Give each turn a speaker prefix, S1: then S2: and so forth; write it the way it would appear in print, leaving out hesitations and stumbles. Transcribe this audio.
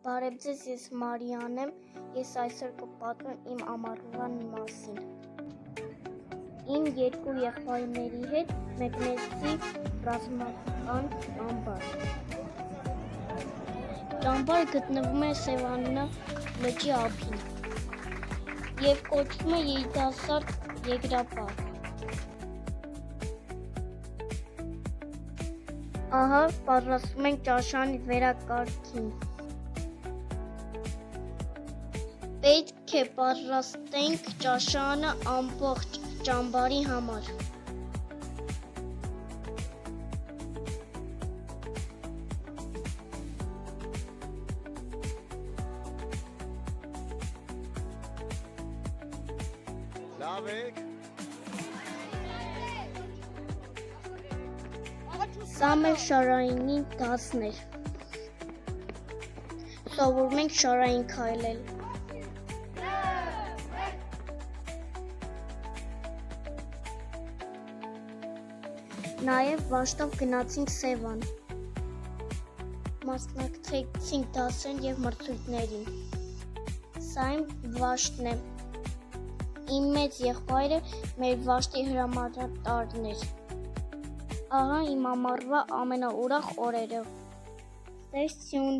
S1: Բարև ձեզ, ես Մարիան եմ, ես այսօր կպատմեմ իմ ամառվան մասին։ Իմ երկու եղբայրների հետ մեկնեցի ռազմական ճամբար։ Ճամբարը գտնվում է Սևանա լճի ափին և կոչվում է երիտասարդ երկրապահ։ Ահա պատրաստում ենք ճաշանի վերակարգին։ Պետք է պատրաստենք ճաշանը ամբողջ ճամբարի համար։
S2: Լավ եք։
S1: Սա մեր շարայինի դասն էր։ Սովորում ենք շարային քայլել։ Նաև վաշտով գնացինք Սևան։ Մասնակցեցինք դասերին և մրցույթներին։ Սա իմ վաշտն է։ Իմ մեծ եղբայրը մեր վաշտի հրամանատարն էր։ Ահա իմ ամառվա ամենաուրախ օրերը։ Ստեսյուն։